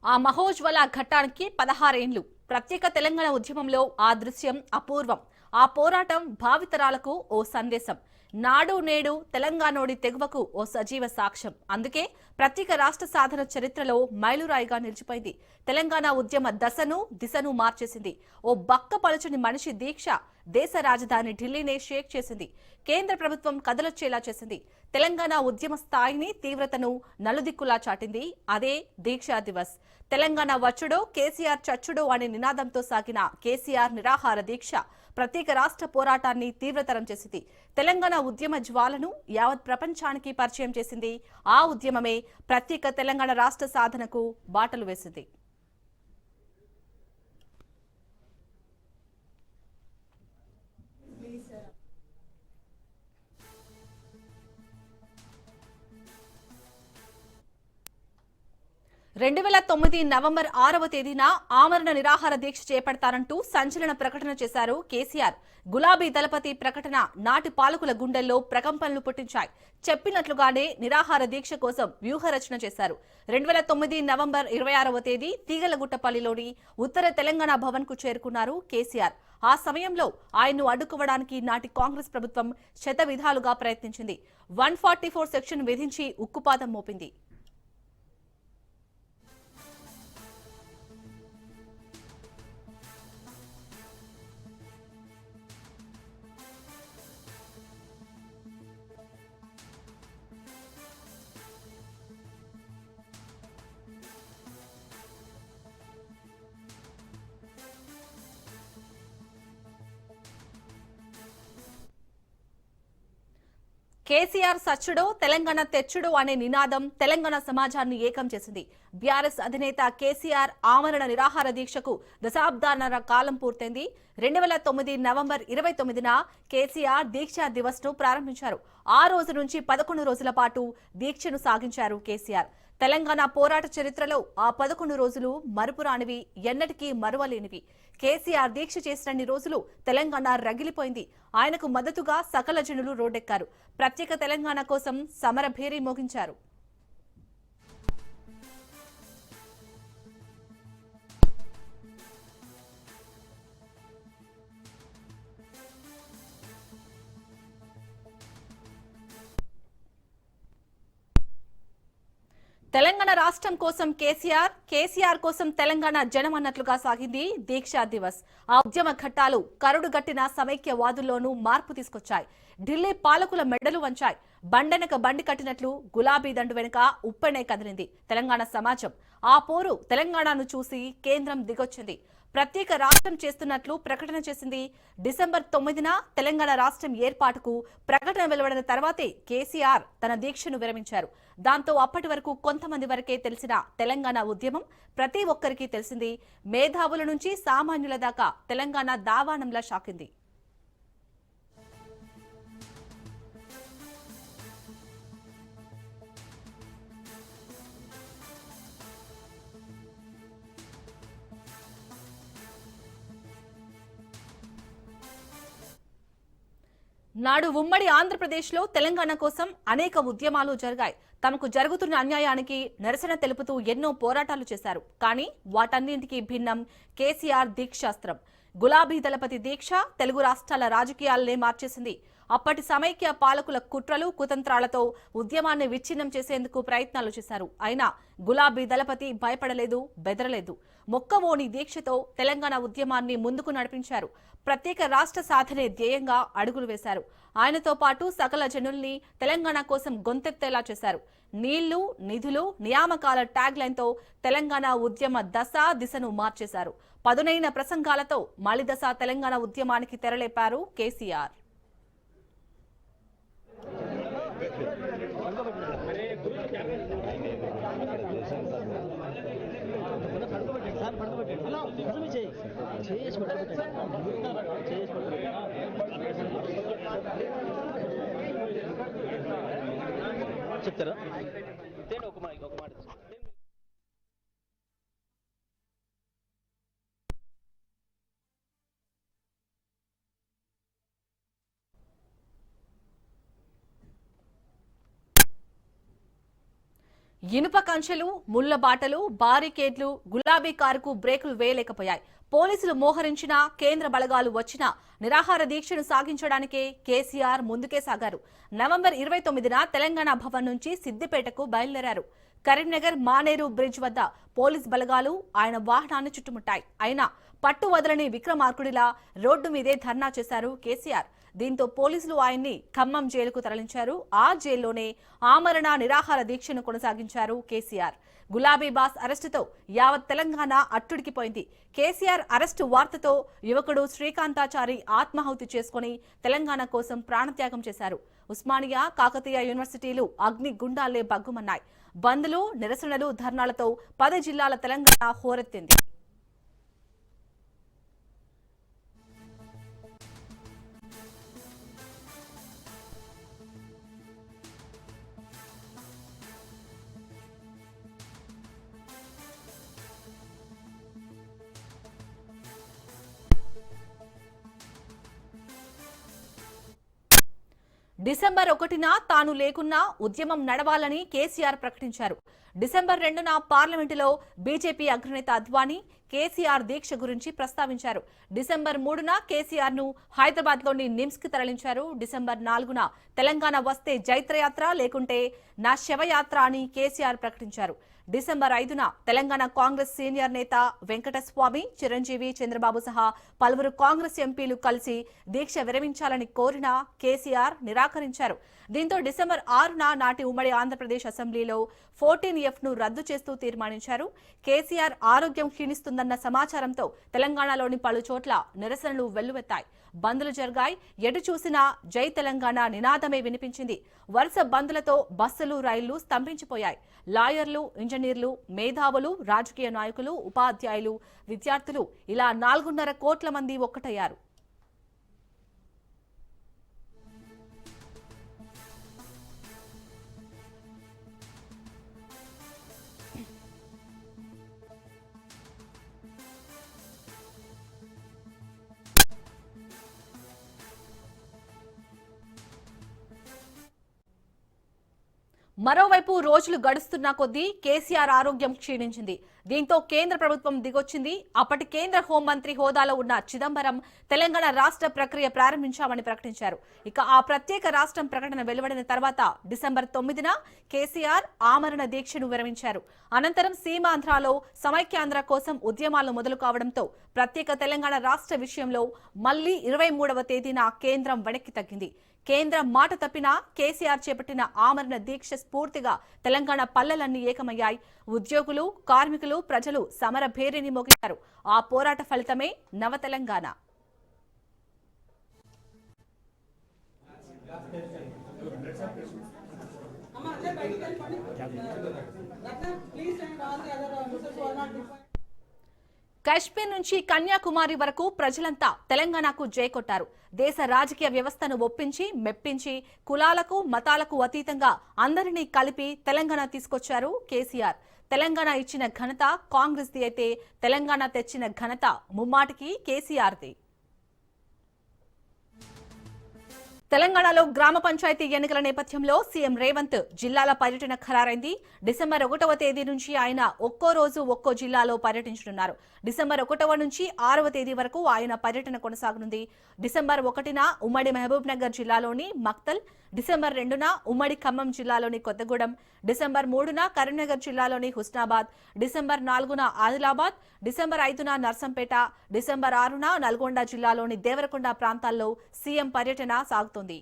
ఆ మహోజ్వల ఘట్టానికి 16 ఏండ్లు. ప్రత్యేక తెలంగాణ ఉద్యమంలో ఆ దృశ్యం అపూర్వం. ఆ పోరాటం భావితరాలకు ఓ సందేశం. నాడు నేడు తెలంగాణోడి తెగువకు ఓ సజీవ సాక్ష్యం. అందుకే ప్రత్యేక రాష్ట్ర సాధన చరిత్రలో మైలురాయిగా నిలిచిపోయింది. తెలంగాణ ఉద్యమ దిశను మార్చేసింది. ఓ బక్క పలుచని మనిషి దీక్ష దేశ రాజధాని ఢిల్లీనే షేక్ చేసింది. కేంద్ర ప్రభుత్వం కదలొచ్చేలా చేసింది. తెలంగాణ ఉద్యమ స్థాయిని తీవ్రతను నలుదిక్కులా చాటింది. అదే దీక్షా దివస్. తెలంగాణ వచ్చుడో కేసీఆర్ చచ్చుడో అనే నినాదంతో సాగిన కేసీఆర్ నిరాహార దీక్ష ప్రత్యేక రాష్ట్ర పోరాటాన్ని తీవ్రతరం చేసింది. తెలంగాణ ఉద్యమ జ్వాలను యావత్ ప్రపంచానికి పరిచయం చేసింది. ఆ ఉద్యమమే ప్రత్యేక తెలంగాణ రాష్ట్ర సాధనకు బాటలు వేసింది. 2009 నవంబర్ 6వ తేదీన ఆమరణ నిరాహార దీక్ష చేపడతారంటూ సంచలన ప్రకటన చేశారు కేసీఆర్. గులాబీ దళపతి ప్రకటన నాటి పాలకుల గుండెల్లో ప్రకంపనలు పుట్టించాయి. చెప్పినట్లుగానే నిరాహార దీక్ష కోసం వ్యూహరచన చేశారు. 2009 నవంబర్ 26వ తేదీ తీగలగుట్టపల్లిలోని ఉత్తర తెలంగాణ భవన్ కు చేరుకున్నారు కేసీఆర్. ఆ సమయంలో ఆయన్ను అడ్డుకోవడానికి నాటి కాంగ్రెస్ ప్రభుత్వం శతవిధాలుగా ప్రయత్నించింది. 144 సెక్షన్ విధించి ఉక్కుపాదం మోపింది. కేసీఆర్ సచ్చుడో తెలంగాణ తెచ్చుడో అనే నినాదం తెలంగాణ సమాజాన్ని ఏకం చేసింది. బీఆర్ఎస్ అధినేత కేసీఆర్ ఆమరణ నిరాహార దీక్షకు దశాబ్దాన్నర కాలం పూర్తయింది. 2009 నవంబర్ 29న కేసీఆర్ దీక్షా దివస్ ను ప్రారంభించారు. ఆ రోజు నుంచి 11 రోజుల పాటు దీక్షను సాగించారు కేసీఆర్. తెలంగాణ పోరాట చరిత్రలో ఆ 11 రోజులు మరుపురానివి, ఎన్నటికీ మరువలేనివి. కేసీఆర్ దీక్ష చేసినన్ని రోజులు తెలంగాణ రగిలిపోయింది. ఆయనకు మద్దతుగా సకల జనులు రోడ్డెక్కారు. ప్రత్యేక తెలంగాణ కోసం సమరభేరీ మోగించారు. తెలంగాణ రాష్ట్రం కోసం కేసీఆర్, కేసీఆర్ కోసం తెలంగాణ జనం అన్నట్లుగా సాగింది దీక్షా దివస్. ఆ ఉద్యమ ఘట్టాలు కరుడుగట్టిన సమైక్యవాదుల్లోనూ మార్పు తీసుకొచ్చాయి. ఢిల్లీ పాలకుల మెడలు వంచాయి. బండెనక బండి కట్టినట్లు గులాబీ దండు వెనుక ఉప్పెనే కదిలింది తెలంగాణ సమాజం. ఆ పోరు తెలంగాణను చూసి కేంద్రం దిగొచ్చింది. ప్రత్యేక రాష్ట్రం చేస్తున్నట్లు ప్రకటన చేసింది. డిసెంబర్ 9న తెలంగాణ రాష్ట్రం ఏర్పాటుకు ప్రకటన వెలువడిన తర్వాతే కేసీఆర్ తన దీక్షను విరమించారు. దాంతో అప్పటి వరకు కొంతమంది వరకే తెలిసిన తెలంగాణ ఉద్యమం ప్రతి ఒక్కరికి తెలిసింది. మేధావుల నుంచి సామాన్యుల దాకా తెలంగాణ దావానంలా షాకింది. నాడు ఉమ్మడి ఆంధ్రప్రదేశ్లో తెలంగాణ కోసం అనేక ఉద్యమాలు జరిగాయి. తమకు జరుగుతున్న అన్యాయానికి నిరసన తెలుపుతూ ఎన్నో పోరాటాలు చేశారు. కానీ వాటన్నింటికీ భిన్నం కేసీఆర్ దీక్షాస్త్రం. గులాబీ దళపతి దీక్ష తెలుగు రాష్ట్రాల రాజకీయాలనే మార్చేసింది. అప్పటి సమైక్య పాలకుల కుట్రలు కుతంత్రాలతో ఉద్యమాన్ని విచ్ఛిన్నం చేసేందుకు ప్రయత్నాలు చేశారు. అయినా గులాబీ దళపతి భయపడలేదు, బెదరలేదు. మొక్కవోని దీక్షతో తెలంగాణ ఉద్యమాన్ని ముందుకు నడిపించారు. ప్రత్యేక రాష్ట్ర సాధనే ధ్యేయంగా అడుగులు వేశారు. ఆయనతో పాటు సకల జనుల్ని తెలంగాణ కోసం గొంతెత్తేలా చేశారు. నీళ్లు, నిధులు, నియామకాల ట్యాగ్ లైన్తో తెలంగాణ ఉద్యమ దిశను మార్చేశారు. పదునైన ప్రసంగాలతో మలిదశ తెలంగాణ ఉద్యమానికి తెరలేపారు కేసీఆర్. చెప్తారా? ఇనుప కంచెలు, ముళ్ల బాటలు, బారికేడ్లు, గులాబీ కారుకు బ్రేకులు వేయలేకపోయాయి. పోలీసులు మోహరించినా, కేంద్ర బలగాలు వచ్చినా నిరాహార దీక్షను సాగించడానికే కేసీఆర్ ముందుకే సాగారు. నవంబర్ 29న తెలంగాణ భవన్ నుంచి సిద్దిపేటకు బయలుదేరారు. కరీంనగర్ మానేరు బ్రిడ్జ్ వద్ద పోలీస్ బలగాలు ఆయన వాహనాన్ని చుట్టుముట్టాయి. అయినా పట్టు వదలని విక్రమార్కుడిలా రోడ్డు మీదే ధర్నా చేశారు కేసీఆర్. దీంతో పోలీసులు ఆయన్ని ఖమ్మం జైలుకు తరలించారు. ఆ జైల్లోనే ఆమరణ నిరాహార దీక్షను కొనసాగించారు కేసీఆర్. గులాబీ బాస్ అరెస్టుతో యావత్ తెలంగాణ అట్టుడికిపోయింది. కేసీఆర్ అరెస్టు వార్తతో యువకుడు శ్రీకాంతాచారి ఆత్మాహుతి చేసుకుని తెలంగాణ కోసం ప్రాణత్యాగం చేశారు. ఉస్మానియా, కాకతీయ యూనివర్సిటీలు అగ్ని గుండాలే బగ్గుమన్నాయి. బంద్లు, నిరసనలు, ధర్నాలతో 10 జిల్లాల తెలంగాణ హోరెత్తింది. డిసెంబర్ 1న తాను లేకున్నా ఉద్యమం నడవాలని కేసీఆర్ ప్రకటించారు. డిసెంబర్ 2న పార్లమెంటులో బీజేపీ అగ్రనేత అద్వానీ కేసీఆర్ దీక్ష గురించి ప్రస్తావించారు. డిసెంబర్ 3న కేసీఆర్ ను హైదరాబాద్లోని నిమ్స్ కి తరలించారు. డిసెంబర్ 4న తెలంగాణ వస్తే జైత్రయాత్ర, లేకుంటే నా శవయాత్ర అని కేసీఆర్ ప్రకటించారు. డిసెంబర్ 5న తెలంగాణ కాంగ్రెస్ సీనియర్ నేత వెంకటస్వామి, చిరంజీవి, చంద్రబాబు సహా పలువురు కాంగ్రెస్ ఎంపీలు కలిసి దీక్ష విరమించాలని కోరినా కేసీఆర్ నిరాకరించారు. దీంతో డిసెంబర్ 6న నాటి ఉమ్మడి ఆంధ్రప్రదేశ్ అసెంబ్లీలో 14F ను రద్దు చేస్తూ తీర్మానించారు. కేసీఆర్ ఆరోగ్యం క్షీణిస్తుందన్న సమాచారంతో తెలంగాణలోని పలు చోట్ల నిరసనలు వెల్లువెత్తాయి. బంద్లు జరిగాయి. ఎటు చూసినా జై తెలంగాణ నినాదమే వినిపించింది. వరుస బంద్లతో బస్సులు, రైళ్లు స్తంభించిపోయాయి. లాయర్లు, ఇంజనీర్లు, మేధావులు, రాజకీయ నాయకులు, ఉపాధ్యాయులు, విద్యార్థులు ఇలా 4.5 కోట్ల మంది ఒక్కటయ్యారు. మరోవైపు రోజులు గడుస్తున్న కొద్దీ కేసీఆర్ ఆరోగ్యం క్షీణించింది. దీంతో కేంద్ర ప్రభుత్వం దిగొచ్చింది. అప్పటి కేంద్ర హోంమంత్రి హోదాలో ఉన్న చిదంబరం తెలంగాణ రాష్ట్ర ప్రక్రియ ప్రారంభించామని ప్రకటించారు. ఇక ఆ ప్రత్యేక రాష్ట్రం ప్రకటన వెలువడిన తర్వాత డిసెంబర్ 9న కేసీఆర్ ఆమరణ దీక్షను విరమించారు. అనంతరం సీమాంధ్రలో సమైక్యాంధ్ర కోసం ఉద్యమాలు మొదలు కావడంతో ప్రత్యేక తెలంగాణ రాష్ట్ర విషయంలో మళ్లీ 23వ తేదీన కేంద్రం వెనక్కి తగ్గింది. కేంద్రం మాట తప్పినా కేసీఆర్ చేపట్టిన ఆమరణ దీక్ష స్ఫూర్తిగా తెలంగాణ పల్లెలన్నీ ఏకమయ్యాయి. ఉద్యోగులు, కార్మికులు, ప్రజలు సమర భేరిని మోగించారు. ఆ పోరాట ఫలితమే నవ తెలంగాణ. కశ్మీర్ నుంచి కన్యాకుమారి వరకు ప్రజలంతా తెలంగాణకు జై కొట్టారు. దేశ రాజకీయ వ్యవస్థను ఒప్పించి, మెప్పించి, కులాలకు, మతాలకు అతీతంగా అందరినీ కలిపి తెలంగాణ తీసుకొచ్చారు కేసీఆర్. తెలంగాణ ఇచ్చిన ఘనత కాంగ్రెస్ది అయితే తెలంగాణ తెచ్చిన ఘనత ముమ్మాటికి కేసీఆర్ది. తెలంగాణలో గ్రామ పంచాయతీ ఎన్నికల నేపథ్యంలో సీఎం రేవంత్ జిల్లాల పర్యటన ఖరారైంది. డిసెంబర్ 1వ తేదీ నుంచి ఆయన ఒక్కో రోజు ఒక్కో జిల్లాలో పర్యటించనున్నారు. డిసెంబర్ 1వ నుంచి 6వ తేదీ వరకు ఆయన పర్యటన కొనసాగనుంది. డిసెంబర్ 1న ఉమ్మడి మహబూబ్ నగర్ జిల్లాలోని మక్తల్, డిసెంబర్ 2న ఉమ్మడి ఖమ్మం జిల్లాలోని కొత్తగూడెం, డిసెంబర్ 3న కరీంనగర్ జిల్లాలోని హుస్నాబాద్, డిసెంబర్ 4న ఆదిలాబాద్, డిసెంబర్ 5న నర్సంపేట, డిసెంబర్ 6న నల్గొండ జిల్లాలోని దేవరకొండ ప్రాంతాల్లో సీఎం పర్యటన సాగుతోంది.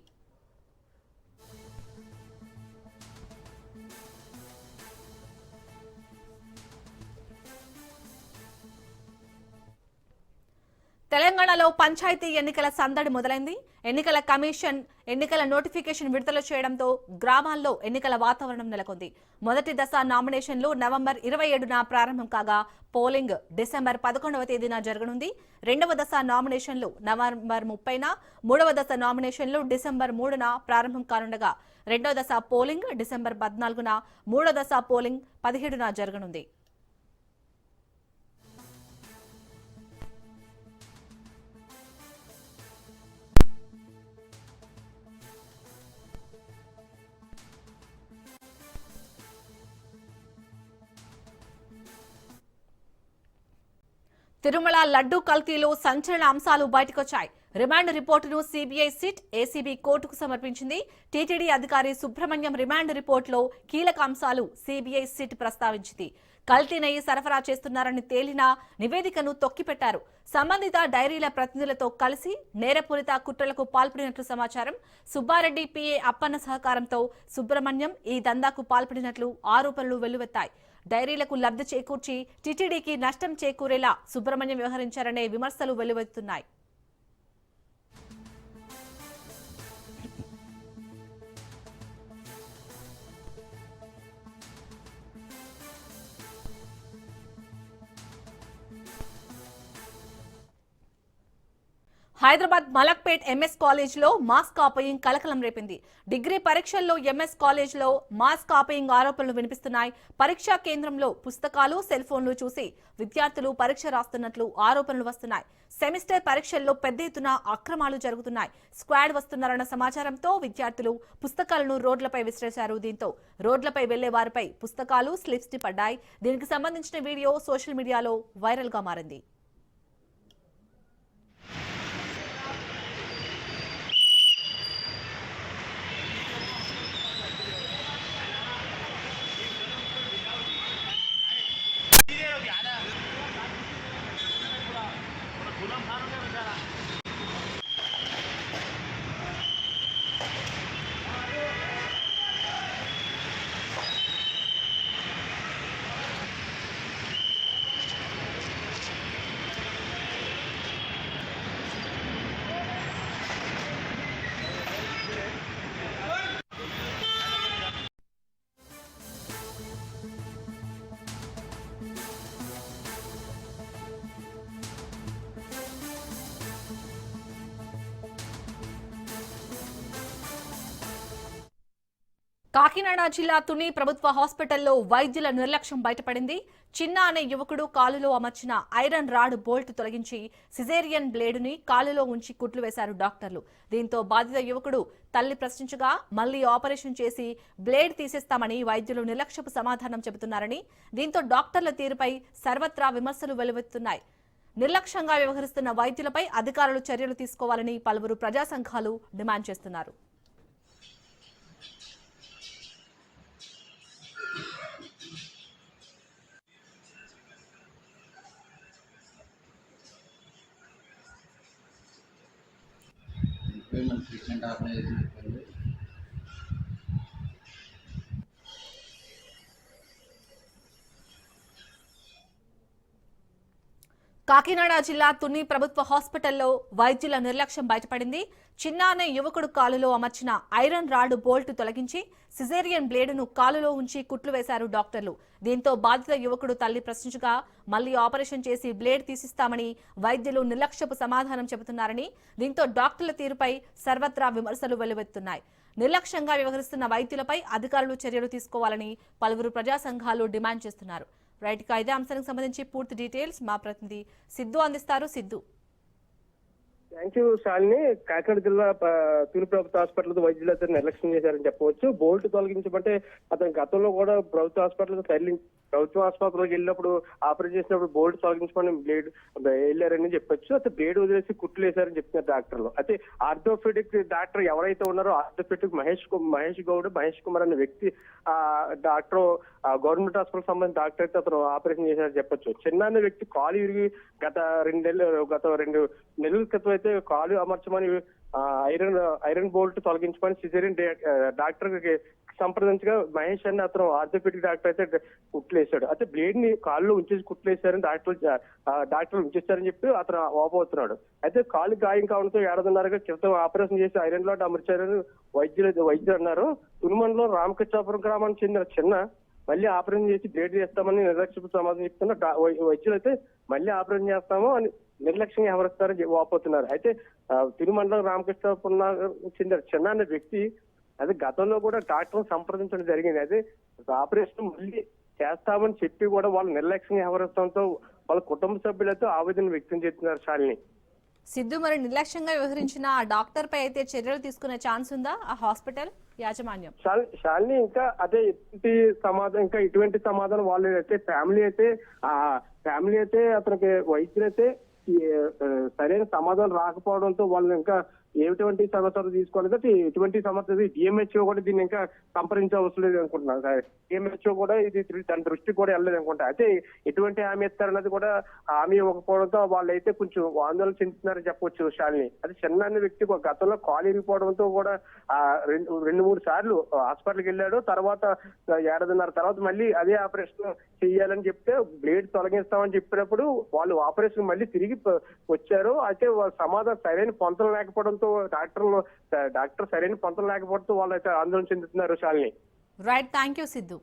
తెలంగాణలో పంచాయతీ ఎన్నికల సందడి మొదలైంది. ఎన్నికల కమిషన్ ఎన్నికల నోటిఫికేషన్ విడుదల చేయడంతో గ్రామాల్లో ఎన్నికల వాతావరణం నెలకొంది. మొదటి దశ నామినేషన్లు నవంబర్ 27న ప్రారంభం కాగా పోలింగ్ డిసెంబర్ 11వ తేదీన జరగనుంది. రెండవ దశ నామినేషన్లు నవంబర్ 30న, మూడవ దశ నామినేషన్లు డిసెంబర్ 3న ప్రారంభం కానుండగా రెండవ దశ పోలింగ్ డిసెంబర్ 14న, మూడో దశ పోలింగ్ 17న జరగనుంది. తిరుమల లడ్డూ కల్తీలో సంచలన అంశాలు బయటకొచ్చాయి. రిమాండ్ రిపోర్టును సిబిఐ సిట్ ఏసీబీ కోర్టుకు సమర్పించింది. టీటీడీ అధికారి సుబ్రహ్మణ్యం రిమాండ్ రిపోర్టులో కీలక అంశాలు సిబిఐ సిట్ ప్రస్తావించింది. కల్తీ నెయ్యి సరఫరా చేస్తున్నారని తేలిన నివేదికను తొక్కిపెట్టారు. సంబంధిత డైరీల ప్రతినిధులతో కలిసి నేరపూరిత కుట్రలకు పాల్పడినట్లు సమాచారం. సుబ్బారెడ్డి పిఏ అప్పన్న సహకారంతో సుబ్రహ్మణ్యం ఈ దందాకు పాల్పడినట్లు ఆరోపణలు వెల్లువెత్తాయి. డైరీలకు లబ్ధి చేకూర్చి టీటీడీకి నష్టం చేకూరేలా సుబ్రహ్మణ్యం వ్యవహరించారనే విమర్శలు వెల్లువెత్తున్నాయి. హైదరాబాద్ మలక్పేట్ ఎంఎస్ కాలేజ్లో మాస్ కాపీయింగ్ కలకలం రేపింది. డిగ్రీ పరీక్షల్లో ఎంఎస్ కాలేజ్లో మాస్ కాపీయింగ్ ఆరోపణలు వినిపిస్తున్నాయి. పరీక్షా కేంద్రంలో పుస్తకాలు, సెల్ ఫోన్లు చూసి విద్యార్థులు పరీక్ష రాస్తున్నట్లు ఆరోపణలు వస్తున్నాయి. సెమిస్టర్ పరీక్షల్లో పెద్ద ఎత్తున అక్రమాలు జరుగుతున్నాయి. స్క్వాడ్ వస్తున్నారన్న సమాచారంతో విద్యార్థులు పుస్తకాలను రోడ్లపై విసిరేశారు. దీంతో రోడ్లపై వెళ్లే వారిపై పుస్తకాలు, స్లిప్స్ పడ్డాయి. దీనికి సంబంధించిన వీడియో సోషల్ మీడియాలో వైరల్ గా మారింది. కాకినాడ జిల్లా తుని ప్రభుత్వ హాస్పిటల్లో వైద్యుల నిర్లక్ష్యం బయటపడింది. చిన్న అనే యువకుడు కాలులో అమర్చిన ఐరన్ రాడ్ బోల్ట్ తొలగించి సిజేరియన్ బ్లేడుని కాలులో ఉంచి కుట్లు వేశారు డాక్టర్లు. దీంతో బాధిత యువకుడు తల్లి ప్రశ్నించగా మళ్లీ ఆపరేషన్ చేసి బ్లేడ్ తీసేస్తామని వైద్యులు నిర్లక్ష్యపు సమాధానం చెబుతున్నారని, దీంతో డాక్టర్ల తీరుపై సర్వత్రా విమర్శలు వెలువెత్తుతున్నాయి. నిర్లక్ష్యంగా వ్యవహరిస్తున్న వైద్యులపై అధికారులు చర్యలు తీసుకోవాలని పలువురు ప్రజా సంఘాలు డిమాండ్ చేస్తున్నారు. ట్రీట్మెంట్ ఆర్గనైజేషన్ చెప్పండి. కాకినాడ జిల్లా తుని ప్రభుత్వ హాస్పిటల్లో వైద్యుల నిర్లక్ష్యం బయటపడింది. చిన్న అనే యువకుడు కాలులో అమర్చిన ఐరన్ రాడ్ బోల్ట్ తొలగించి సిజేరియన్ బ్లేడును కాలులో ఉంచి కుట్లు వేశారు డాక్టర్లు. దీంతో బాధిత యువకుడు తల్లి ప్రశ్నించగా మళ్లీ ఆపరేషన్ చేసి బ్లేడ్ తీసిస్తామని వైద్యులు నిర్లక్ష్యపు సమాధానం చెబుతున్నారని, దీంతో డాక్టర్ల తీరుపై సర్వత్రా విమర్శలు వెల్లువెత్తున్నాయి. నిర్లక్ష్యంగా వ్యవహరిస్తున్న వైద్యులపై అధికారులు చర్యలు తీసుకోవాలని పలువురు ప్రజా సంఘాలు డిమాండ్ చేస్తున్నారు. రైట్ గా ఇదే అంశానికి సంబంధించి పూర్తి డీటెయిల్స్ మా ప్రతినిధి సిద్ధు అందిస్తారు. Siddhu, thank you Shalini. కాకినాడ జిల్లా తుని ప్రభుత్వ హాస్పిటల్ వైద్యులు అయితే నిర్లక్ష్యం చేశారని చెప్పవచ్చు. బోల్ట్ తొలగించమంటే అతను గతంలో కూడా ప్రభుత్వ హాస్పిటల్ ప్రభుత్వ ఆసుపత్రికి వెళ్ళినప్పుడు ఆపరేట్ చేసినప్పుడు బోల్ట్ తొలగించమని బ్లేడ్ వెళ్ళారని చెప్పొచ్చు. అయితే బ్లేడ్ వదిలేసి కుట్లు వేశారని చెప్తున్నారు డాక్టర్లు. అయితే ఆర్థోపెడిక్ డాక్టర్ ఎవరైతే ఉన్నారో ఆర్థోపెడిక్ మహేష్ కుమార్ అనే వ్యక్తి డాక్టర్ గవర్నమెంట్ హాస్పిటల్ సంబంధించిన డాక్టర్ అయితే అతను ఆపరేషన్ చేశారని చెప్పొచ్చు. చిన్న వ్యక్తి కాలు విరిగి గత 2 నెలల క్రితం అయితే కాలు అమర్చమని ఐరన్ బోల్ట్ తొలగించమని సిజేరియన్ డాక్టర్ సంప్రదించగా మహేష్ అని అతను ఆర్థోపెడిక్ డాక్టర్ అయితే కుట్లేశాడు. అయితే బ్లేడ్ ని కాళ్ళు ఉంచేసి కుట్లేశారని డాక్టర్లు ఉంచేస్తారని చెప్పి అతను వాపోతున్నాడు. అయితే కాలు గాయం కావడంతో 7.5 క్రితం ఆపరేషన్ చేసి ఐరన్ రాడ్ అమర్చారని వైద్యులు అన్నారు. తునిమండలం రామకృష్ణాపురం గ్రామానికి చెందిన చిన్న మళ్ళీ ఆపరేషన్ చేసి బ్లేడ్ చేస్తామని నిర్లక్ష్యపు సమాధానం చెప్తున్న వైద్యులు అయితే మళ్ళీ ఆపరేషన్ చేస్తామో అని నిర్లక్ష్యంగా వ్యవహరిస్తారని వాపోతున్నారు. అయితే తిరుమండలం రామకృష్ణాపురం చెందిన చిన్న అనే వ్యక్తి అదే గతంలో కూడా డాక్టర్ సంప్రదించడం జరిగింది. అదే ఆపరేషన్ మళ్ళీ చేస్తామని చెప్పి కూడా వాళ్ళు నిర్లక్ష్యంగా వ్యవహరించడంతో వాళ్ళ కుటుంబ సభ్యులతో ఆవేదన వ్యక్తం చేస్తున్నారు. శాలిని, సిద్ధు, మరి నిర్లక్ష్యంగా వ్యవహరించిన ఆ డాక్టర్ పై అయితే చర్యలు తీసుకునే ఛాన్స్ ఉందా ఆ హాస్పిటల్? యాజమాన్యం. శాలిని ఇంకా అదే ఇటువంటి సమాధానం వాళ్ళు అయితే ఫ్యామిలీ అయితే అతనికి వైద్యులైతే సరైన సమాధానం రాకపోవడంతో వాళ్ళు ఇంకా ఎటువంటి సమాచారం తీసుకోలేదు. ఎటువంటి సమాచారం డిఎంహెచ్ఓ కూడా దీన్ని ఇంకా సంప్రదించవలసిన లేదు అనుకుంటున్నాను. డిఎంహెచ్ఓ కూడా ఇది దాని దృష్టికి కూడా వెళ్ళలేదు అనుకుంటా. అయితే ఎటువంటి హామీ ఇస్తారన్నది కూడా హామీ ఇవ్వకపోవడంతో వాళ్ళైతే కొంచెం ఆందోళన చెందుతున్నారని చెప్పొచ్చు శాలిని. అది చిన్న వ్యక్తి గతంలో కాలు ఇరిగిపోవడంతో కూడా 2-3 సార్లు హాస్పిటల్కి వెళ్ళాడు. తర్వాత 1.5 తర్వాత మళ్ళీ అదే ఆపరేషన్ చెయ్యాలని చెప్తే బ్లేడ్ తొలగిస్తామని చెప్పినప్పుడు వాళ్ళు ఆపరేషన్ మళ్ళీ తిరిగి వచ్చారు. అయితే సమాధానం సరైన పొంతలు లేకపోవడంతో డాక్టర్ సరైన పొంతలు లేకపోవడంతో వాళ్ళు అయితే ఆందోళన చెందుతున్నారు Shalini. Right, thank you Siddhu.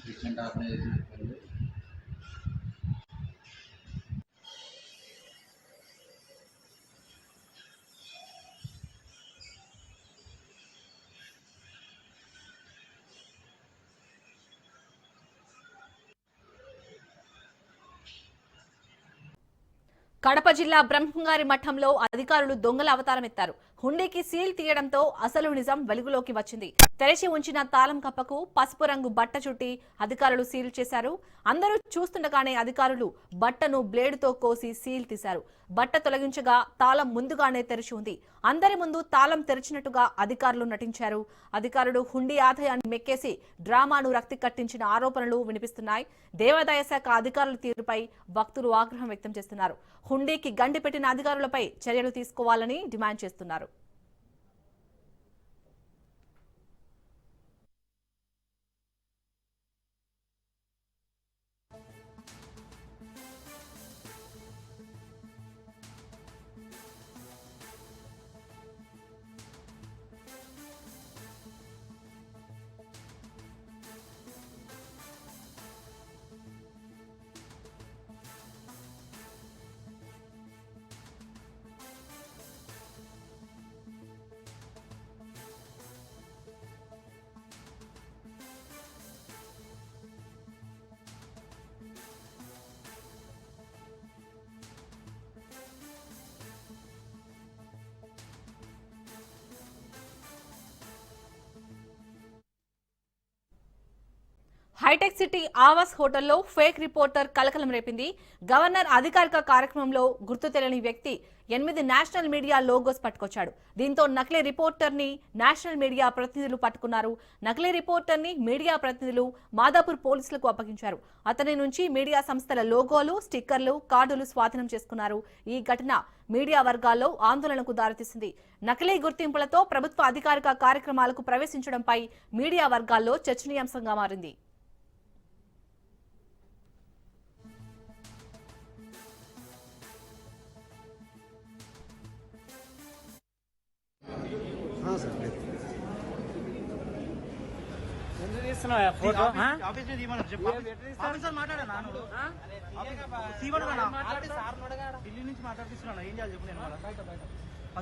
Treatment organization చెప్పండి. కడప జిల్లా బ్రహ్మంగారి మఠంలో అధికారులు దొంగల అవతారం ఎత్తారు. హుండీకి సీల్ తీయడంతో అసలు నిజం వెలుగులోకి వచ్చింది. తెరిచి ఉంచిన తాళం కప్పకు పసుపు రంగు బట్ట చుట్టి అధికారులు సీల్ చేశారు. అందరూ చూస్తుండగానే అధికారులు బట్టను బ్లేడుతో కోసి సీల్ తీశారు. బట్ట తొలగించగా తాళం ముందుగానే తెరిచి ఉంది. అందరి ముందు తాళం తెరిచినట్టుగా అధికారులు నటించారు. అధికారులు హుండీ ఆదాయాన్ని మెక్కేసి డ్రామాను రక్తి కట్టించిన ఆరోపణలు వినిపిస్తున్నాయి. దేవాదాయ శాఖ అధికారుల తీరుపై భక్తులు ఆగ్రహం వ్యక్తం చేస్తున్నారు. హుండీకి గండి పెట్టిన అధికారులపై చర్యలు తీసుకోవాలని డిమాండ్ చేస్తున్నారు. హైటెక్ సిటీ ఆవాస్ హోటల్లో ఫేక్ రిపోర్టర్ కలకలం రేపింది. గవర్నర్ అధికారిక కార్యక్రమంలో గుర్తు తెలియని వ్యక్తి 8 నేషనల్ మీడియా లోగోస్ పట్టుకొచ్చాడు. దీంతో నకిలీ రిపోర్టర్ ని నేషనల్ మీడియా ప్రతినిధులు పట్టుకున్నారు. నకిలీ రిపోర్టర్ ని మీడియా ప్రతినిధులు మాదాపూర్ పోలీసులకు అప్పగించారు. అతని నుంచి మీడియా సంస్థల లోగోలు, స్టిక్కర్లు, కార్డులు స్వాధీనం చేసుకున్నారు. ఈ ఘటన మీడియా వర్గాల్లో ఆందోళనకు దారితీసింది. నకిలీ గుర్తింపులతో ప్రభుత్వ అధికారిక కార్యక్రమాలకు ప్రవేశించడంపై మీడియా వర్గాల్లో చర్చనీయాంశంగా మారింది. ఢిల్లీ నుంచి మాట్లాడిస్తున్నాను. ఏం చేయాలి చెప్పు? నేను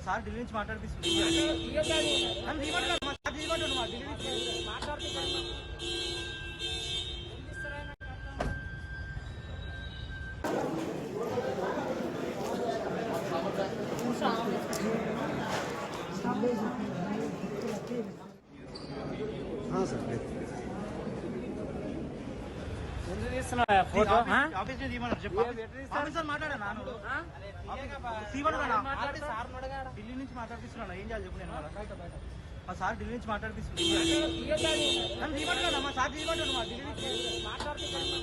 సార్ ఢిల్లీ నుంచి మాట్లాడిస్తున్నాను. ఢిల్లీ నుంచి మాట్లాడిస్తున్నాను. ఏం చేయాలి చెప్పు? నేను సార్ ఢిల్లీ నుంచి మాట్లాడిస్తున్నాను.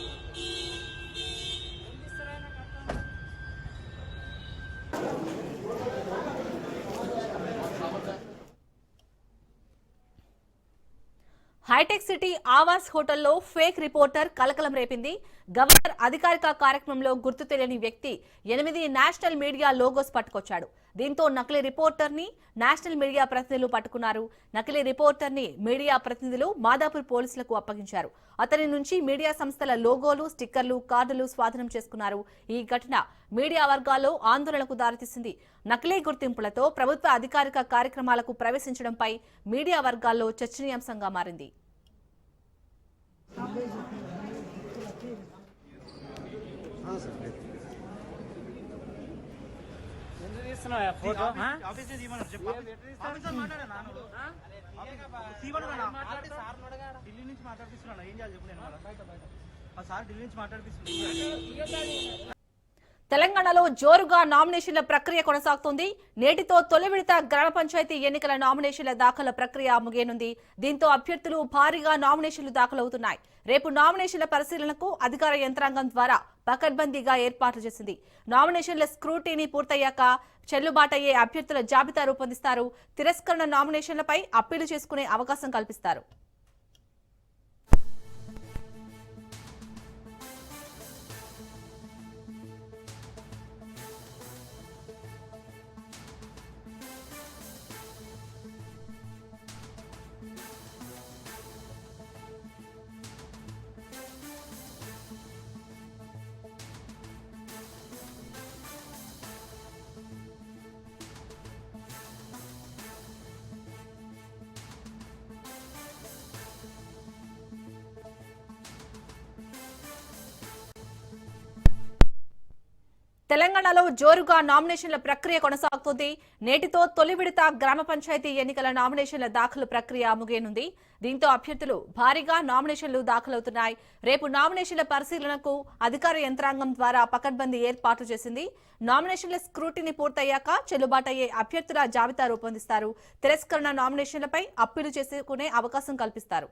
హైటెక్ సిటీ ఆవాస్ హోటల్లో ఫేక్ రిపోర్టర్ కలకలం రేపింది. గవర్నర్ అధికారిక కార్యక్రమంలో గుర్తు తెలియని వ్యక్తి 8 నేషనల్ మీడియా లోగోస్ పట్టుకొచ్చాడు. దీంతో నకిలీ రిపోర్టర్ ని నేషనల్ మీడియా ప్రతినిధులు పట్టుకున్నారు. నకిలీ రిపోర్టర్ ని మీడియా ప్రతినిధులు మాదాపూర్ పోలీసులకు అప్పగించారు. అతని నుంచి మీడియా సంస్థల లోగోలు, స్టిక్కర్లు, కార్డులు స్వాధీనం చేసుకున్నారు. ఈ ఘటన మీడియా వర్గాల్లో ఆందోళనకు దారితీసింది. నకిలీ గుర్తింపులతో ప్రభుత్వ అధికారిక కార్యక్రమాలకు ప్రవేశించడంపై మీడియా వర్గాల్లో చర్చనీయాంశంగా మారింది. తీస్తున్నావా ఫోటో ఆఫీస్ తీయమన్నారు చెప్పు ఆఫీసర్ మాట్లాడా నాన్న ఢిల్లీ నుంచి మాట్లాడిస్తున్నాను ఏం చేయాలి చెప్పు నేను ఆ సార్ ఢిల్లీ నుంచి మాట్లాడిస్తున్నాను. తెలంగాణలో జోరుగా నామినేషన్ల ప్రక్రియ కొనసాగుతుంది. నేటితో తొలి విడత గ్రామ పంచాయతీ ఎన్నికల నామినేషన్ల దాఖల ప్రక్రియ ముగియనుంది. దీంతో అభ్యర్థులు భారీగా నామినేషన్లు దాఖలవుతున్నాయి. రేపు నామినేషన్ల పరిశీలనకు అధికార యంత్రాంగం ద్వారా పకడ్బందీగా ఏర్పాట్లు చేసింది. నామినేషన్ల స్క్రూటీనీ పూర్తయ్యాక చెల్లుబాటయ్యే అభ్యర్థుల జాబితా రూపొందిస్తారు. తిరస్కరణ నామినేషన్లపై అప్పీలు చేసుకునే అవకాశం కల్పిస్తారు. తెలంగాణలో జోరుగా నామినేషన్ల ప్రక్రియ కొనసాగుతోంది. నేటితో తొలి విడత గ్రామ పంచాయతీ ఎన్నికల నామినేషన్ల దాఖలు ప్రక్రియ ముగియనుంది. దీంతో అభ్యర్థులు భారీగా నామినేషన్లు దాఖలవుతున్నాయి. రేపు నామినేషన్ల పరిశీలనకు అధికార యంత్రాంగం ద్వారా పకడ్బందీ ఏర్పాట్లు చేసింది. నామినేషన్ల స్క్రూటీనీ పూర్తయ్యాక చెల్లుబాటయ్యే అభ్యర్థుల జాబితా రూపొందిస్తారు. తిరస్కరణ నామినేషన్లపై అప్పీలు చేసుకునే అవకాశం కల్పిస్తారు.